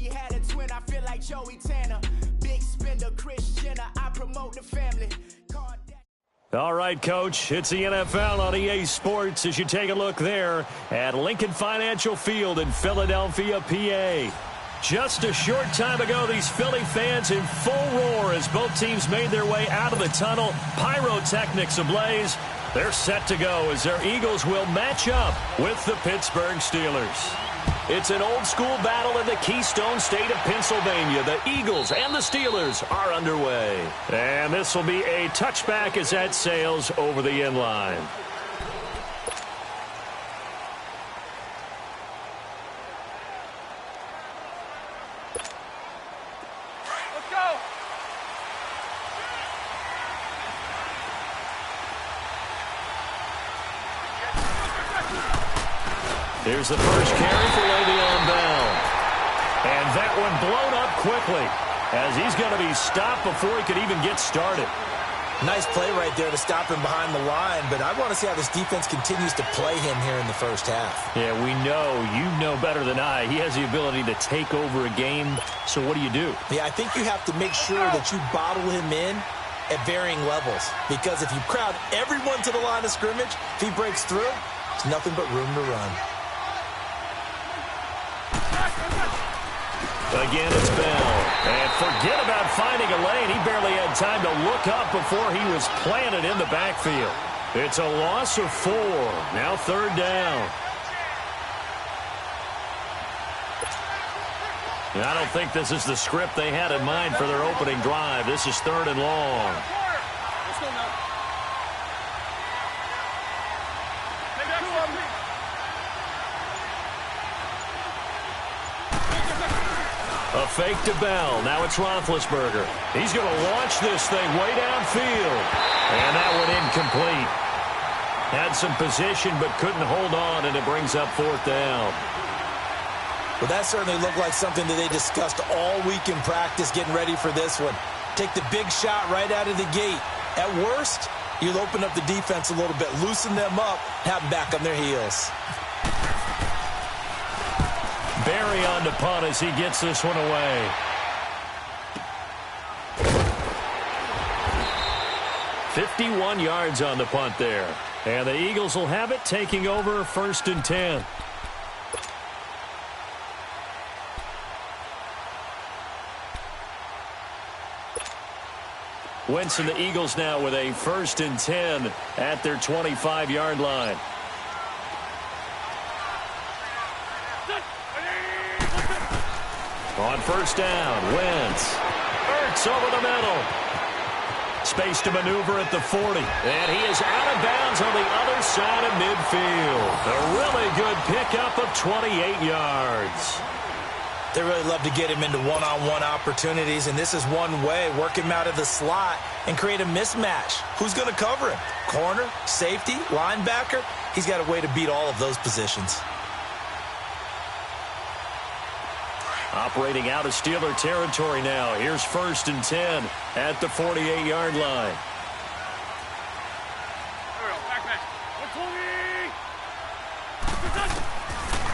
he had a twin, I feel like Joey Tanner. Big spender, Chris Jenner, I promote the family. All right, Coach, it's the NFL on EA Sports as you take a look there at Lincoln Financial Field in Philadelphia, PA. Just a short time ago, these Philly fans in full roar as both teams made their way out of the tunnel. Pyrotechnics ablaze. They're set to go as their Eagles will match up with the Pittsburgh Steelers. It's an old-school battle in the Keystone State of Pennsylvania. The Eagles and the Steelers are underway. And this will be a touchback as that sails over the end line. Let's go! Here's the first carry for Le'Veon Bell. And that one blown up quickly as he's going to be stopped before he could even get started. Nice play right there to stop him behind the line, but I want to see how this defense continues to play him here in the first half. Yeah, we know, you know better than I, he has the ability to take over a game. So what do you do? Yeah, I think you have to make sure that you bottle him in at varying levels, because if you crowd everyone to the line of scrimmage, if he breaks through, there's nothing but room to run. Again, it's Bell. And forget about finding a lane. He barely had time to look up before he was planted in the backfield. It's a loss of 4. Now third down. I don't think this is the script they had in mind for their opening drive. This is 3rd and long. Let's go now. A fake to Bell. Now it's Roethlisberger. He's going to launch this thing way downfield. And that one incomplete. Had some position but couldn't hold on, and it brings up 4th down. Well, that certainly looked like something that they discussed all week in practice getting ready for this one. Take the big shot right out of the gate. At worst, you'll open up the defense a little bit, loosen them up, have them back on their heels. Barry on the punt as he gets this one away. "51 yards on the punt there. And the Eagles will have it, taking over 1st and 10. Wentz and the Eagles now with a 1st and 10 at their 25-yard line. On 1st down, Wentz. Ertz over the middle. Space to maneuver at the 40. And he is out of bounds on the other side of midfield. A really good pickup of 28 yards. They really love to get him into one-on-one opportunities, and this is one way. Work him out of the slot and create a mismatch. Who's going to cover him? Corner, safety, linebacker? He's got a way to beat all of those positions. Operating out of Steeler territory now. Here's 1st and 10 at the 48-yard line.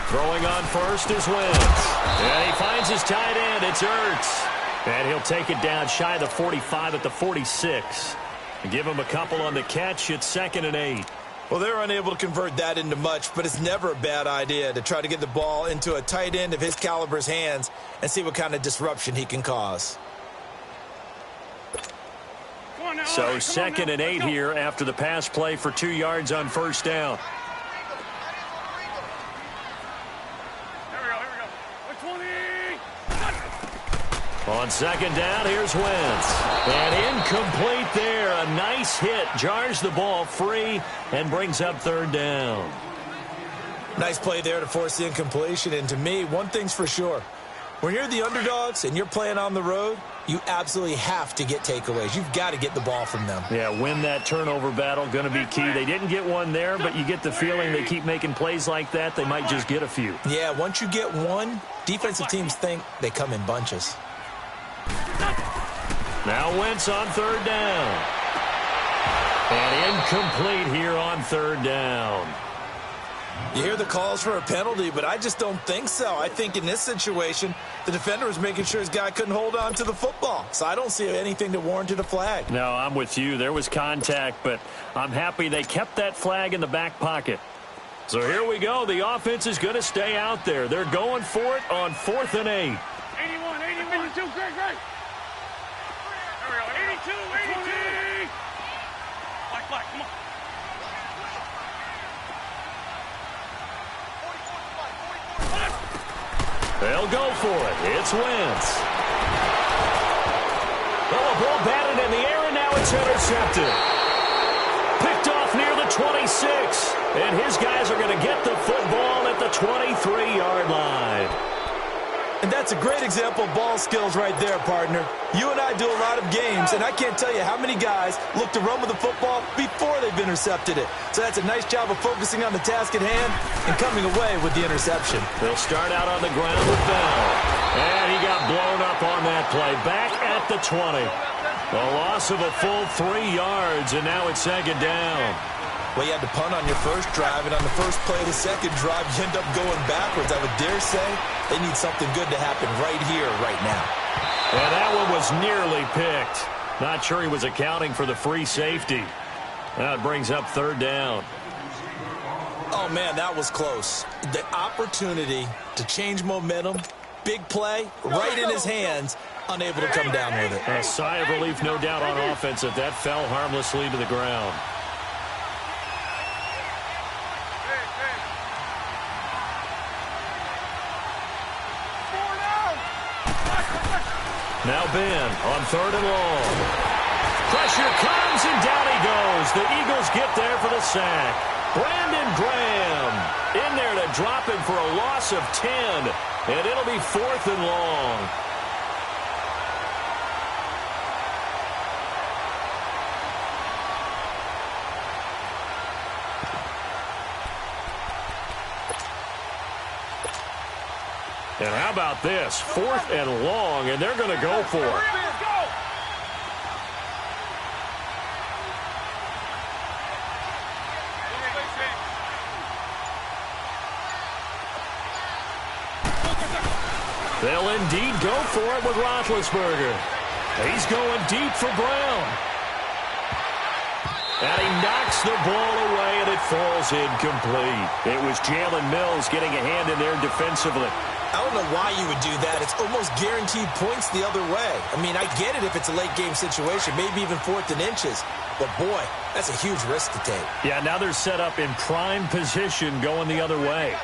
Throwing on first is Wentz. And he finds his tight end. It's Ertz. And he'll take it down shy of the 45 at the 46. Give him a couple on the catch. It's 2nd and 8. Well, they're unable to convert that into much, but it's never a bad idea to try to get the ball into a tight end of his caliber's hands and see what kind of disruption he can cause. So 2nd and 8 here after the pass play for 2 yards on 1st down. On 2nd down, here's Wentz. And incomplete there. A nice hit. Jars the ball free and brings up 3rd down. Nice play there to force the incompletion. And to me, one thing's for sure. When you're the underdogs and you're playing on the road, you absolutely have to get takeaways. You've got to get the ball from them. Yeah, win that turnover battle. Going to be key. They didn't get one there, but you get the feeling they keep making plays like that, they might just get a few. Yeah, once you get one, defensive teams think they come in bunches. Now Wentz on 3rd down. And incomplete here on 3rd down. You hear the calls for a penalty, but I just don't think so. I think in this situation, the defender was making sure his guy couldn't hold on to the football. So I don't see anything that warranted a flag. No, I'm with you. There was contact, but I'm happy they kept that flag in the back pocket. So here we go. The offense is going to stay out there. They're going for it on 4th and 8. 81, 82, great. There we go, 82. Black, come on. They'll go for it. It's Wentz. Well, the ball batted in the air, and now it's intercepted. Picked off near the 26. And his guys are going to get the football at the 23-yard line. And that's a great example of ball skills right there, partner. You and I do a lot of games, and I can't tell you how many guys look to run with the football before they've intercepted it. So that's a nice job of focusing on the task at hand and coming away with the interception. They'll start out on the ground with Bell. And he got blown up on that play. Back at the 20. A loss of a full 3 yards, and now it's 2nd down. Well, you had to punt on your first drive, and on the first play of the second drive, you end up going backwards. I would dare say they need something good to happen right here, right now. And that one was nearly picked. Not sure he was accounting for the free safety. Now it brings up 3rd down. Oh, man, that was close. The opportunity to change momentum, big play, right in his hands, unable to come down with it. A sigh of relief, no doubt, on offense if that fell harmlessly to the ground. Now Ben on 3rd and long. Pressure comes, and down he goes. The Eagles get there for the sack. Brandon Graham in there to drop him for a loss of 10. And it'll be 4th and long. And how about this? 4th and long, and they're going to go for it. They'll indeed go for it with Roethlisberger. He's going deep for Brown. And he knocks the ball away, and it falls incomplete. It was Jalen Mills getting a hand in there defensively. I don't know why you would do that. It's almost guaranteed points the other way. I mean, I get it if it's a late-game situation, maybe even 4th and inches. But, boy, that's a huge risk to take. Yeah, now they're set up in prime position going the other way.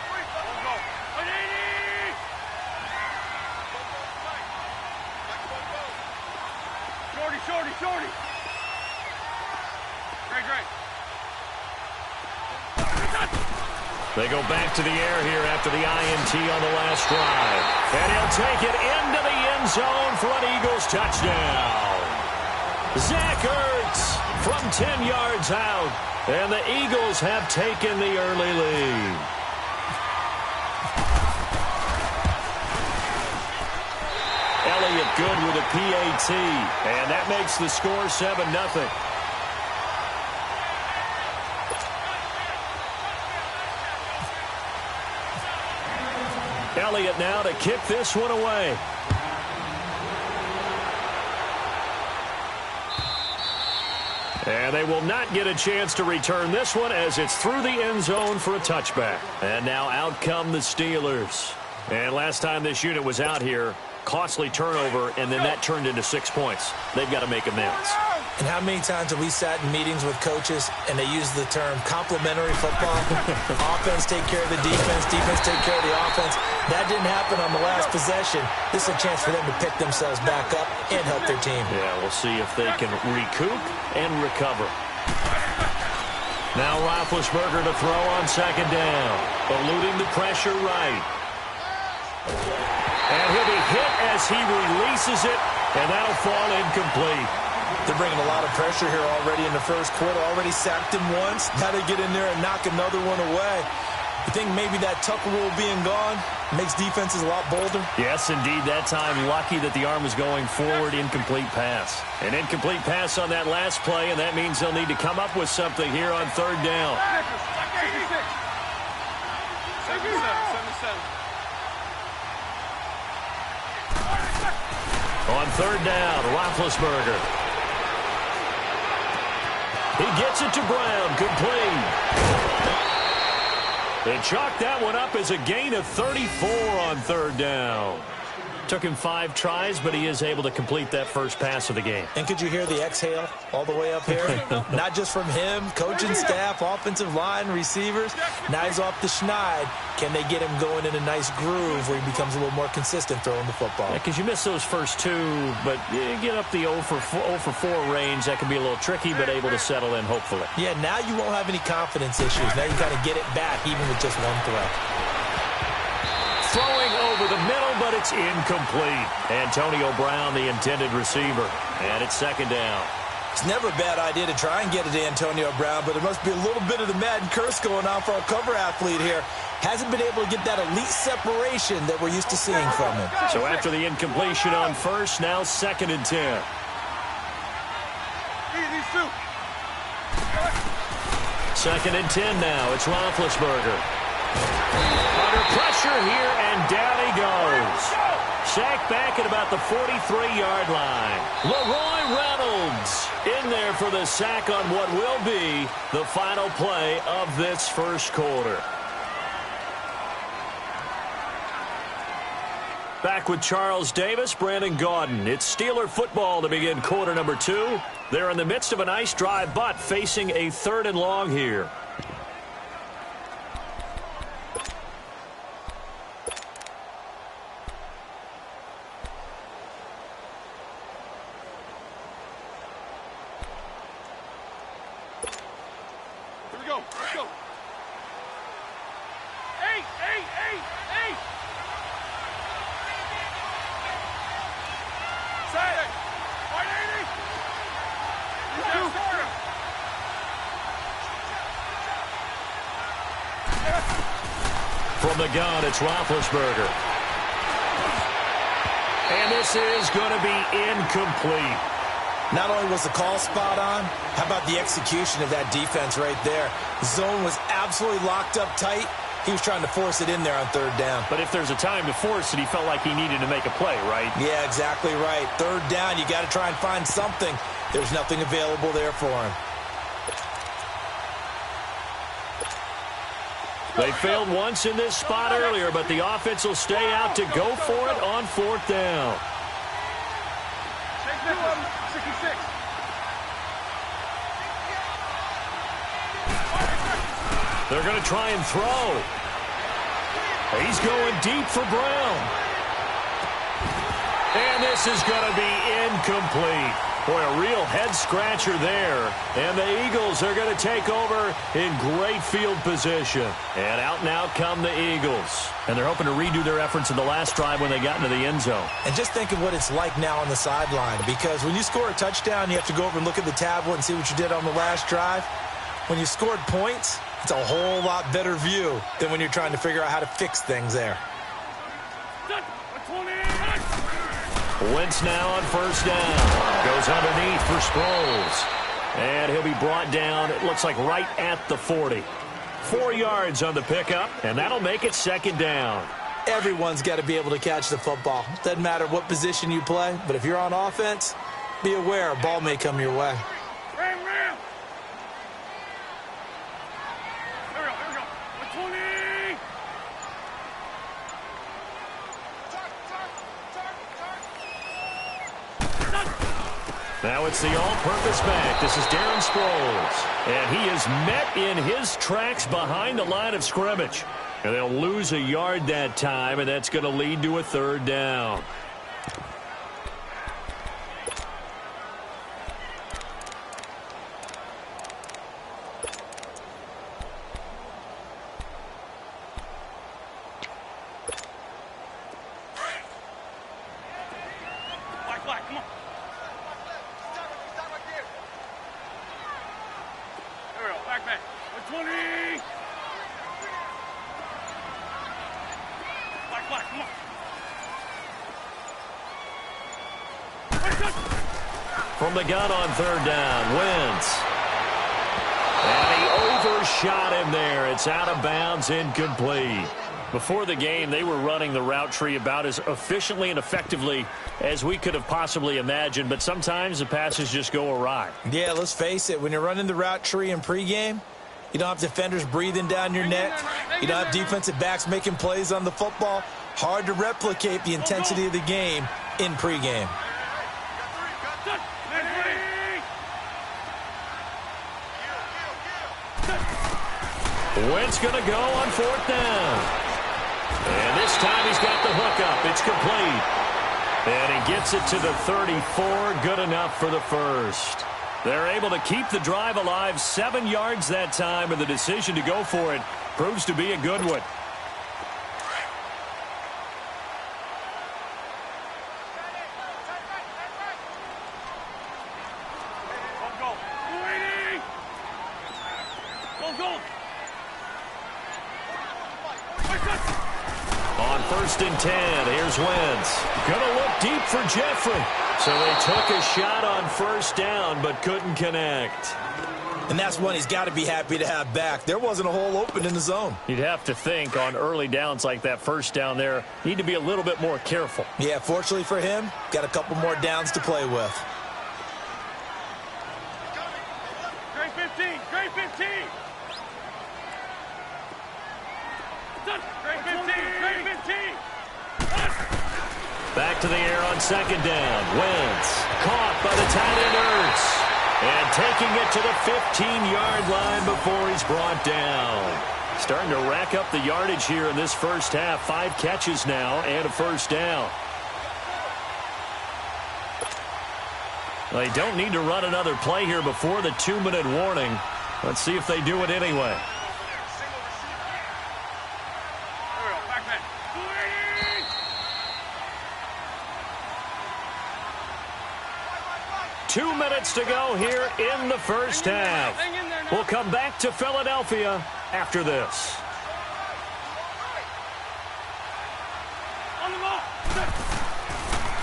Shorty. Great. They go back to the air here after the INT on the last drive. And he'll take it into the end zone for an Eagles touchdown. Zach Ertz from 10 yards out. And the Eagles have taken the early lead. Elliott good with a PAT. And that makes the score 7-0. Elliott now to kick this one away. And they will not get a chance to return this one as it's through the end zone for a touchback. And now out come the Steelers. And last time this unit was out here, costly turnover, and then that turned into 6 points. They've got to make amends. And how many times have we sat in meetings with coaches and they use the term complementary football? Offense take care of the defense, defense take care of the offense. That didn't happen on the last possession. This is a chance for them to pick themselves back up and help their team. Yeah, we'll see if they can recoup and recover. Now Roethlisberger to throw on 2nd down. Eluding the pressure right. And he'll be hit as he releases it, and that'll fall incomplete. They're bringing a lot of pressure here already in the first quarter. Already sacked him once. Now they get in there and knock another one away. You think maybe that Tucker rule being gone makes defenses a lot bolder? Yes, indeed. That time, lucky that the arm was going forward. Incomplete pass. An incomplete pass on that last play, and that means they'll need to come up with something here on 3rd down. On third down, Roethlisberger. He gets it to Brown, complete. They chalked that one up as a gain of 34 on third down. Took him 5 tries, but he is able to complete that first pass of the game. And could you hear the exhale all the way up here? Not just from him, coaching staff, offensive line, receivers. Now he's off the schneid. Can they get him going in a nice groove where he becomes a little more consistent throwing the football? Yeah, because you miss those first 2, but you get up the 0 for 4 range. That can be a little tricky, but able to settle in, hopefully. Yeah, now you won't have any confidence issues. Now you kind of get it back, even with just one throw. Throwing over the middle, but it's incomplete. Antonio Brown, the intended receiver. And it's second down. It's never a bad idea to try and get it to Antonio Brown, but there must be a little bit of the Madden curse going on for our cover athlete here. Hasn't been able to get that elite separation that we're used to seeing from him. So after the incompletion on first, now second and 10. Second and 10 now. It's Roethlisberger. Under pressure here, and down he goes. Sacked back at about the 43-yard line. Leroy Reynolds in there for the sack on what will be the final play of this first quarter. Back with Charles Davis, Brandon Gaudin. It's Steeler football to begin quarter number 2. They're in the midst of a nice drive, but facing a 3rd and long here. Let's go. 8. Set it. 180. From the gun, it's Roethlisberger. And this is going to be incomplete. Not only was the call spot on, how about the execution of that defense right there? The zone was absolutely locked up tight. He was trying to force it in there on third down. But if there's a time to force it, he felt like he needed to make a play, right? Yeah, exactly right. Third down, you got to try and find something. There's nothing available there for him. They failed once in this spot earlier, but the offense will stay out to go for it on 4th down. They're going to try and throw. He's going deep for Brown. And this is going to be incomplete. Boy, a real head-scratcher there. And the Eagles are going to take over in great field position. And out come the Eagles. And they're hoping to redo their efforts in the last drive when they got into the end zone. And just think of what it's like now on the sideline. Because when you score a touchdown, you have to go over and look at the tablet and see what you did on the last drive. When you scored points, it's a whole lot better view than when you're trying to figure out how to fix things there. Wentz now on first down. Goes underneath for Sproles. And he'll be brought down, it looks like right at the 40. 4 yards on the pickup, and that'll make it second down. Everyone's got to be able to catch the football. Doesn't matter what position you play, but if you're on offense, be aware a ball may come your way. Ram. Here we go. 20. Now it's the all-purpose back. This is Darren Sproles. And he is met in his tracks behind the line of scrimmage. And they'll lose a yard that time, and that's going to lead to a third down. Black, come on. There we go, back. 120. Black, come on. From the gun on third down, Wentz. And he shot in there. It's out of bounds, incomplete. Before the game, they were running the route tree about as efficiently and effectively as we could have possibly imagined, but sometimes the passes just go awry. Yeah, let's face it. When you're running the route tree in pregame, you don't have defenders breathing down your neck. You don't have defensive backs making plays on the football. Hard to replicate the intensity of the game in pregame. Wentz going to go on 4th down. And this time he's got the hook up. It's complete. And he gets it to the 34. Good enough for the first. They're able to keep the drive alive. 7 yards that time, and the decision to go for it proves to be a good one. On 1st and 10, here's Wentz. Gonna look deep for Jeffrey. So they took a shot on 1st down, but couldn't connect. And that's one he's got to be happy to have back. There wasn't a hole open in the zone. You'd have to think on early downs like that 1st down there, need to be a little bit more careful. Yeah, fortunately for him, got a couple more downs to play with. Great 15, great 15. Great 15, great 15. Back to the air on 2nd down. Wentz caught by the tight end Ertz. And taking it to the 15-yard line before he's brought down. Starting to rack up the yardage here in this first half. 5 catches now and a 1st down. They don't need to run another play here before the 2-minute warning. Let's see if they do it anyway. 2 minutes to go here in the first half. We'll come back to Philadelphia after this.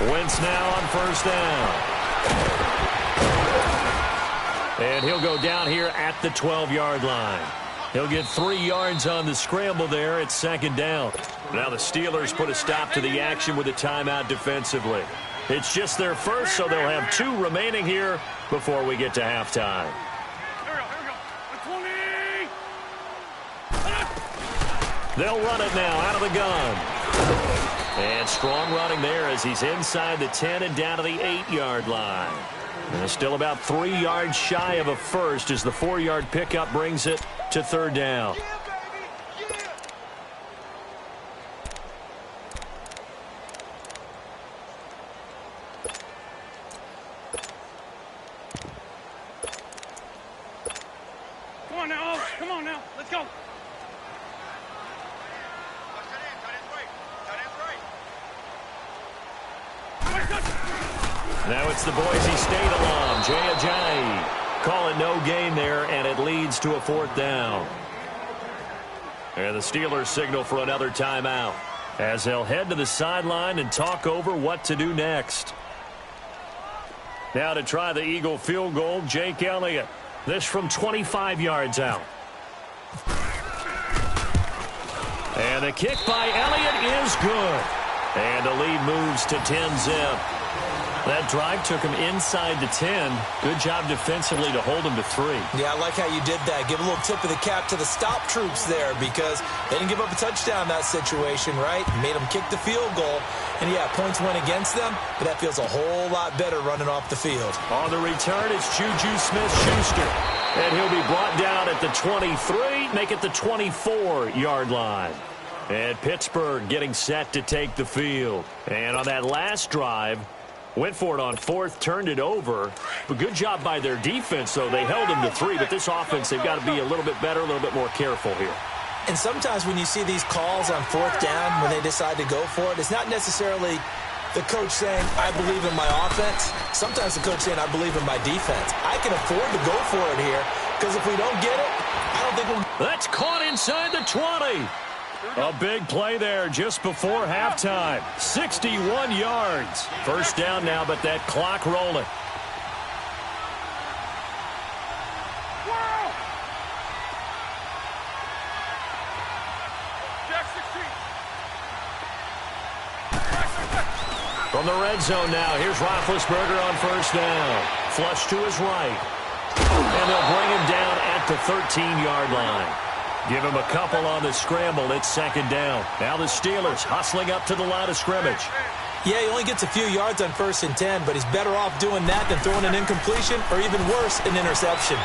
Wentz now on 1st down. And he'll go down here at the 12-yard line. He'll get 3 yards on the scramble there at 2nd down. Now the Steelers put a stop to the action with a timeout defensively. It's just their first, so they'll have 2 remaining here before we get to halftime. Here we go. 20. They'll run it now out of the gun. And strong running there as he's inside the 10 and down to the 8-yard line. And still about 3 yards shy of a first as the 4-yard pickup brings it to 3rd down. Come on now. Let's go. Now it's the Boise State alum, Jay Ajayi. Calling no gain there, and it leads to a 4th down. And the Steelers signal for another timeout as they'll head to the sideline and talk over what to do next. Now to try the Eagle field goal, Jake Elliott. This from 25 yards out. And the kick by Elliott is good. And the lead moves to 10-zip. That drive took him inside the 10. Good job defensively to hold him to 3. Yeah, I like how you did that. Give a little tip of the cap to the stop troops there because they didn't give up a touchdown in that situation, right? Made them kick the field goal. And, yeah, points went against them, but that feels a whole lot better running off the field. On the return, it's Juju Smith-Schuster. And he'll be brought down at the 23, make it the 24-yard line. And Pittsburgh getting set to take the field. And on that last drive, went for it on 4th, turned it over. But good job by their defense, though. They held them to 3, but this offense, they've got to be a little bit better, a little bit more careful here. And sometimes when you see these calls on 4th down, when they decide to go for it, it's not necessarily the coach saying, I believe in my offense. Sometimes the coach saying, I believe in my defense. I can afford to go for it here because if we don't get it, I don't think we'll... That's caught inside the 20. A big play there just before halftime. 61 yards. 1st down now, but that clock rolling. From the red zone now, here's Roethlisberger on first down. Flush to his right. And they'll bring him down at the 13-yard line. Give him a couple on the scramble. It's second down. Now the Steelers hustling up to the line of scrimmage. Yeah, he only gets a few yards on 1st and 10, but he's better off doing that than throwing an incompletion or even worse, an interception.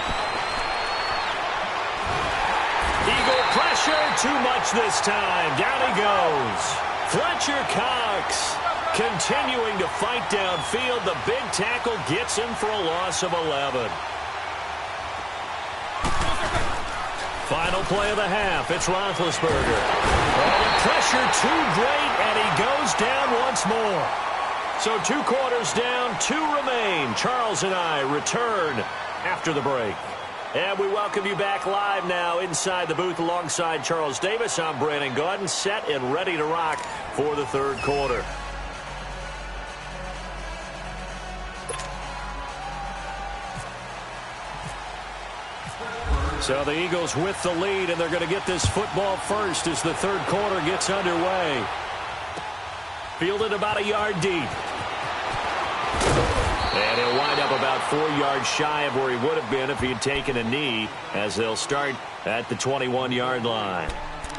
Eagle pressure, too much this time. Down he goes. Fletcher Cox continuing to fight downfield. The big tackle gets him for a loss of 11. Final play of the half. It's Roethlisberger. Oh, the pressure too great, and he goes down once more. So 2 quarters down, 2 remain. Charles and I return after the break. And we welcome you back live now inside the booth alongside Charles Davis. I'm Brandon Gaudin, set and ready to rock for the third quarter. So the Eagles with the lead, and they're going to get this football first as the third quarter gets underway. Fielded about a yard deep. And he'll wind up about 4 yards shy of where he would have been if he had taken a knee, as they'll start at the 21-yard line.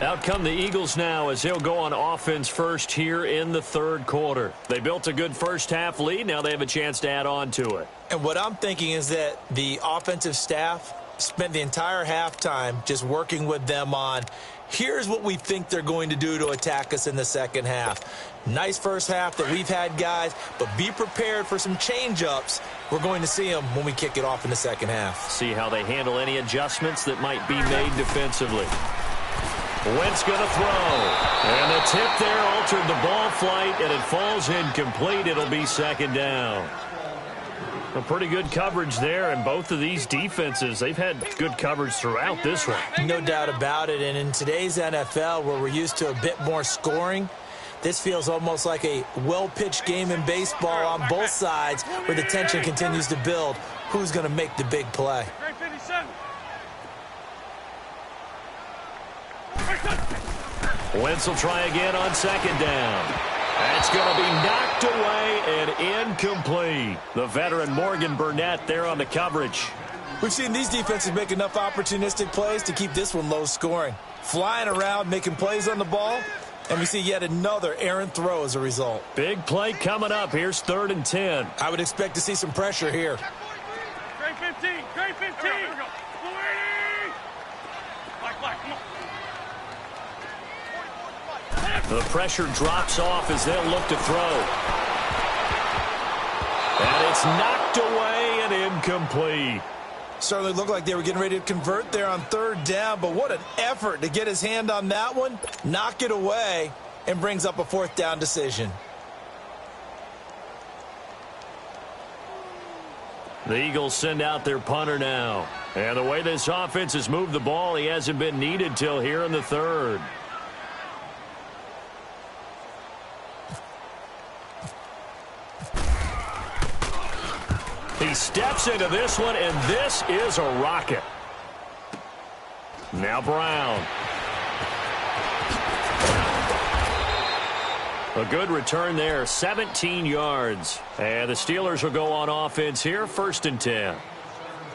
Out come the Eagles now as they'll go on offense first here in the third quarter. They built a good first-half lead. Now they have a chance to add on to it. And what I'm thinking is that the offensive staff spent the entire halftime just working with them on, here's what we think they're going to do to attack us in the second half. Nice first half that we've had, guys, but be prepared for some change-ups. We're going to see them when we kick it off in the second half. See how they handle any adjustments that might be made defensively. Wentz going to throw. And the tip there altered the ball flight, and it falls incomplete. It'll be second down. A pretty good coverage there, and both of these defenses, they've had good coverage throughout this one. No doubt about it, and in today's NFL, where we're used to a bit more scoring, this feels almost like a well-pitched game in baseball on both sides where the tension continues to build. Who's going to make the big play? Wentz will try again on second down. That's going to be knocked away and incomplete. The veteran Morgan Burnett there on the coverage. We've seen these defenses make enough opportunistic plays to keep this one low scoring. Flying around, making plays on the ball, and we see yet another errant throw as a result. Big play coming up. Here's 3rd and 10. I would expect to see some pressure here. Trey 15, Trey 15. Here we go. Black, come on. The pressure drops off as they'll look to throw. And it's knocked away and incomplete. Certainly looked like they were getting ready to convert there on 3rd down, but what an effort to get his hand on that one, knock it away, and brings up a 4th down decision. The Eagles send out their punter now. And the way this offense has moved the ball, he hasn't been needed till here in the third. He steps into this one, and this is a rocket. Now Brown. A good return there, 17 yards. And the Steelers will go on offense here, 1st and 10.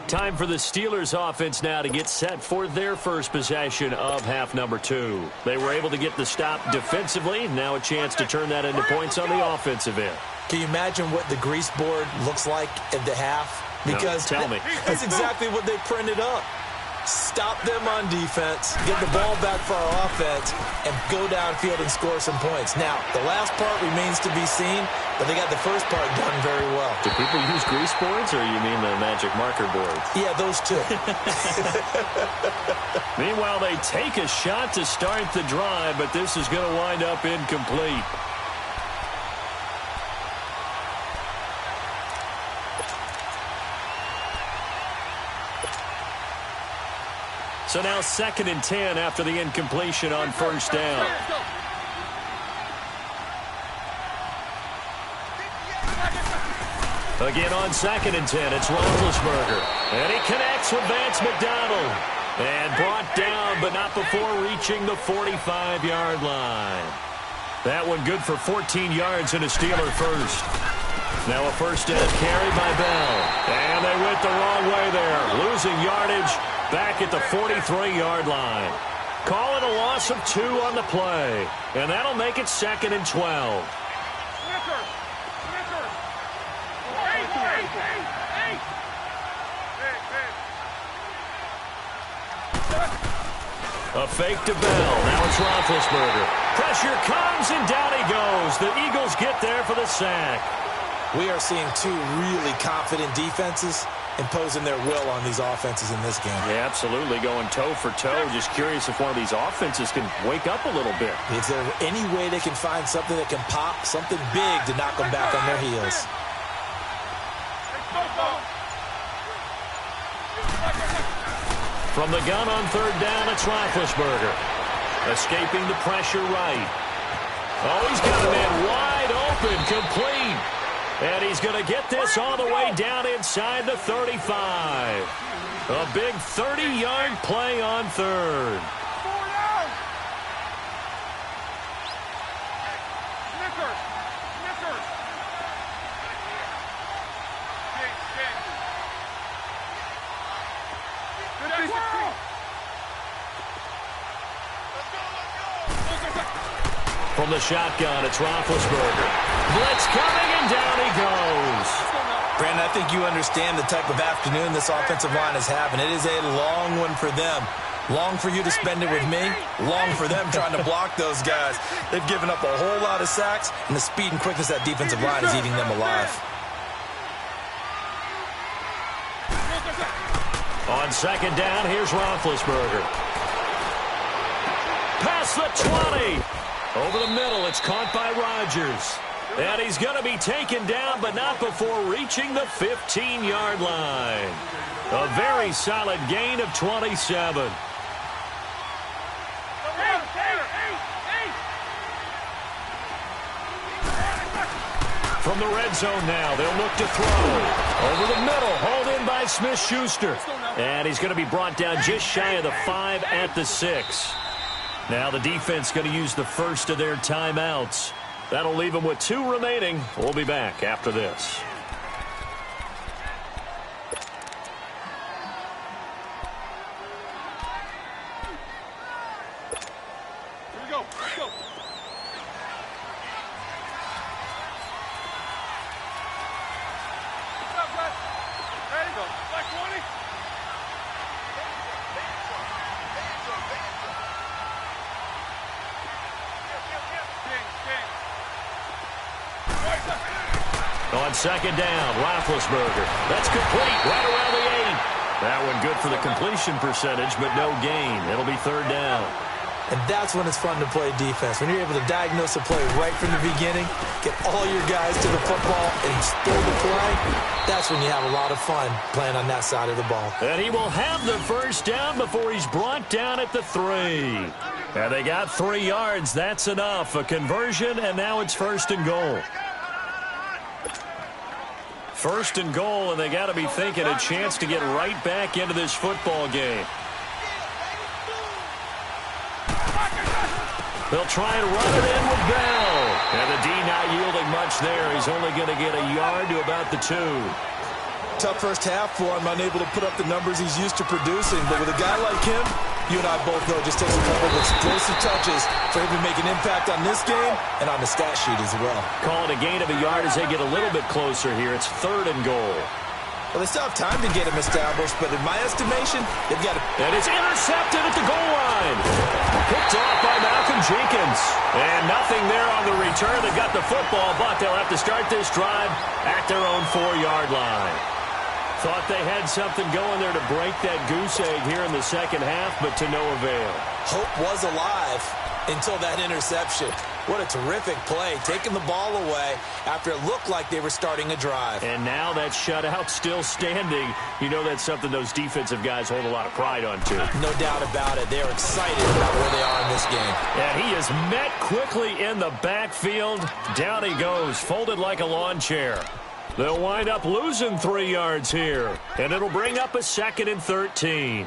Time for the Steelers offense now to get set for their first possession of half number 2. They were able to get the stop defensively. Now a chance to turn that into points on the offensive end. Can you imagine what the grease board looks like at the half? Because no, tell me. That's exactly what they printed up. Stop them on defense, get the ball back for our offense, and go downfield and score some points. Now, the last part remains to be seen, but they got the first part done very well. Do people use grease boards, or you mean the magic marker boards? Yeah, those two. Meanwhile, they take a shot to start the drive, but this is going to wind up incomplete. So now 2nd and 10 after the incompletion on 1st down. Again on 2nd and 10, it's Roethlisberger. And he connects with Vance McDonald. And brought down, but not before reaching the 45-yard line. That one good for 14 yards and a Steeler first. Now a first down carry by Bell. And they went the wrong way there. Losing yardage back at the 43-yard line. Call it a loss of 2 on the play. And that'll make it 2nd and 12. A fake to Bell. Now it's Roethlisberger. Pressure comes, and down he goes. The Eagles get there for the sack. We are seeing 2 really confident defenses imposing their will on these offenses in this game. Yeah, absolutely, going toe for toe. Just curious if one of these offenses can wake up a little bit. Is there any way they can find something that can pop, something big to knock them back on their heels? From the gun on 3rd down, it's Roethlisberger. Escaping the pressure right. Oh, he's got a man wide open, complete. And he's going to get this all the way down inside the 35. A big 30-yard play on 3rd. From the shotgun, it's Roethlisberger. Blitz coming, and down he goes. Brandon, I think you understand the type of afternoon this offensive line is having. It is a long one for them. Long for you to spend it with me. Long for them trying to block those guys. They've given up a whole lot of sacks, and the speed and quickness of that defensive line is eating them alive. On 2nd down, here's Roethlisberger. Past the 20. Over the middle, it's caught by Rodgers. And he's going to be taken down, but not before reaching the 15-yard line. A very solid gain of 27. From the red zone now, they'll look to throw. Over the middle, hauled in by Smith-Schuster. And he's going to be brought down just shy of the 5 at the 6. Now the defense going to use the first of their timeouts. That'll leave them with 2 remaining. We'll be back after this. Here we go. Let's go. What's up, guys? There you go. Like 20. On 2nd down, Roethlisberger. That's complete right around the 8. That one good for the completion percentage, but no gain. It'll be 3rd down. And that's when it's fun to play defense. When you're able to diagnose a play right from the beginning, get all your guys to the football, and throw the play, that's when you have a lot of fun playing on that side of the ball. And he will have the first down before he's brought down at the 3. And they got 3 yards. That's enough. A conversion, and now it's 1st and goal. 1st and goal, and they got to be thinking a chance to get right back into this football game. They'll try and run it in with Bell. And the D not yielding much there. He's only going to get a yard to about the 2. Tough first half for him, unable to put up the numbers he's used to producing. But with a guy like him, you and I both know it just takes a couple of explosive touches for him to make an impact on this game and on the stat sheet as well. Call it a gain of a yard as they get a little bit closer here. It's 3rd and goal. Well, they still have time to get him established, but in my estimation, they've got to... And it's intercepted at the goal line. Picked off by Malcolm Jenkins. And nothing there on the return that got the football, but they'll have to start this drive at their own 4-yard line. Thought they had something going there to break that goose egg here in the second half, but to no avail. Hope was alive until that interception. What a terrific play, taking the ball away after it looked like they were starting a drive. And now that shutout still standing. You know that's something those defensive guys hold a lot of pride on, too. No doubt about it. They're excited about where they are in this game. And he is met quickly in the backfield. Down he goes, folded like a lawn chair. They'll wind up losing 3 yards here, and it'll bring up a 2nd and 13.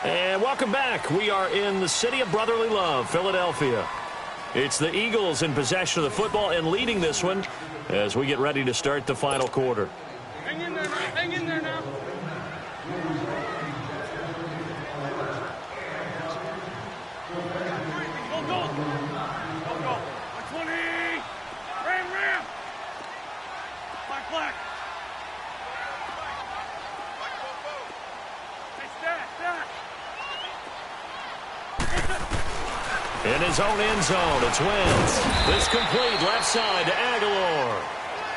And welcome back. We are in the city of brotherly love, Philadelphia. It's the Eagles in possession of the football and leading this one as we get ready to start the final quarter. Hang in there now. Hang in there now. Go, go. Go, go. 120. Ram. Black. Hey, stack. In his own end zone, it's Wentz. This complete left side to Aguilar.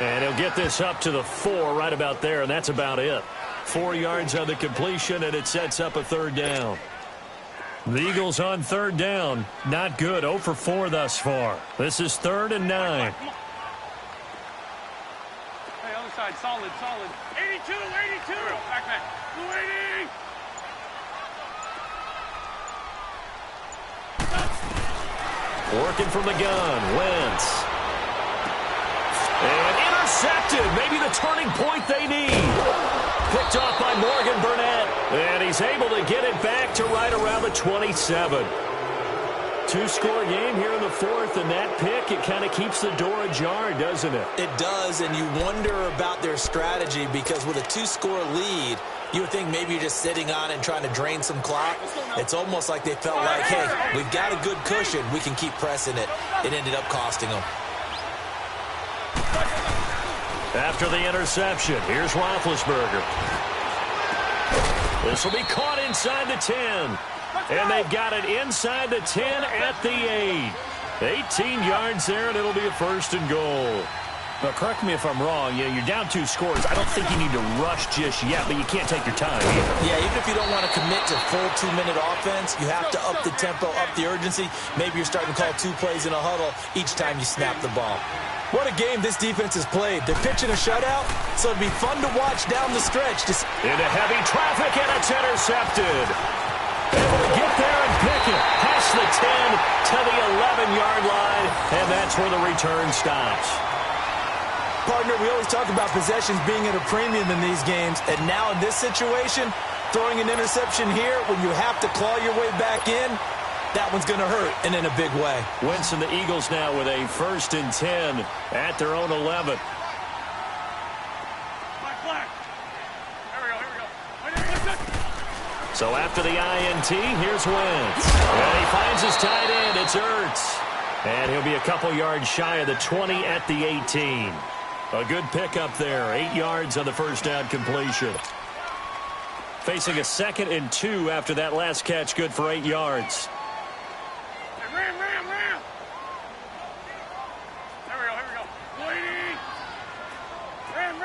And he'll get this up to the 4 right about there, and that's about it. 4 yards on the completion, and it sets up a third down. The Eagles on third down. Not good. 0 for 4 thus far. This is 3rd and 9. Hey, other side, solid. 82. Back. 280. Working from the gun, Wentz. And intercepted. Maybe the turning point they need. Picked off by Morgan Burnett. And he's able to get it back to right around the 27. 2-score game here in the 4th, and that pick, it kind of keeps the door ajar, doesn't it? It does, and you wonder about their strategy because with a 2-score lead, you would think maybe you're just sitting on and trying to drain some clock. It's almost like they felt like, hey, we've got a good cushion. We can keep pressing it. It ended up costing them. After the interception, here's Roethlisberger. This will be caught inside the 10. And they've got it inside the 10 at the 8. 18 yards there, and it'll be a 1st and goal. Well, correct me if I'm wrong. Yeah, you're down 2 scores. I don't think you need to rush just yet, but you can't take your time either. Yeah, even if you don't want to commit to full 2-minute offense, you have to up the tempo, up the urgency. Maybe you're starting to call 2 plays in a huddle each time you snap the ball. What a game this defense has played. They're pitching a shutout, so it'd be fun to watch down the stretch. Into heavy traffic, and it's intercepted. Able to get there and pick it. Past the 10 to the 11-yard line, and that's where the return stops. Partner, we always talk about possessions being at a premium in these games, and now in this situation, throwing an interception here when you have to claw your way back in, that one's going to hurt, and in a big way. Wentz and the Eagles now with a 1st and 10 at their own 11. Black. Here we go. So after the INT, here's Wentz. And he finds his tight end. It's Ertz. And he'll be a couple yards shy of the 20 at the 18. A good pickup there. 8 yards on the first down completion. Facing a 2nd and 2 after that last catch, good for 8 yards. Ram. Here we go. 280. Ram.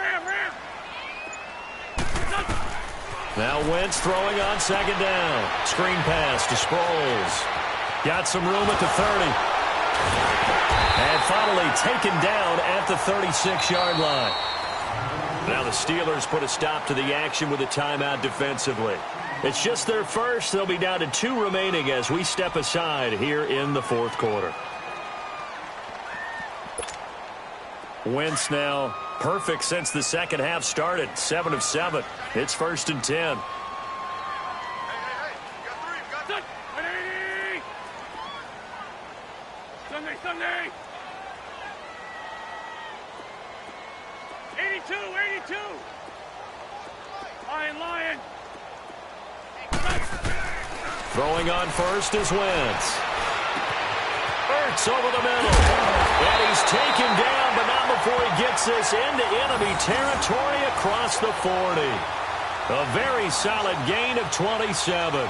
Now Wentz throwing on 2nd down. Screen pass to Sproles. Got some room at the 30. And finally taken down at the 36-yard line. Now the Steelers put a stop to the action with a timeout defensively. It's just their first. They'll be down to 2 remaining as we step aside here in the 4th quarter. Wentz now perfect since the second half started. 7 of 7. It's 1st and 10. Hey, you got 3. 180. Sunday. 82. Lion. Throwing on first is Wentz. Ertz over the middle. And he's taken down, but not before he gets this into enemy territory across the 40. A very solid gain of 27.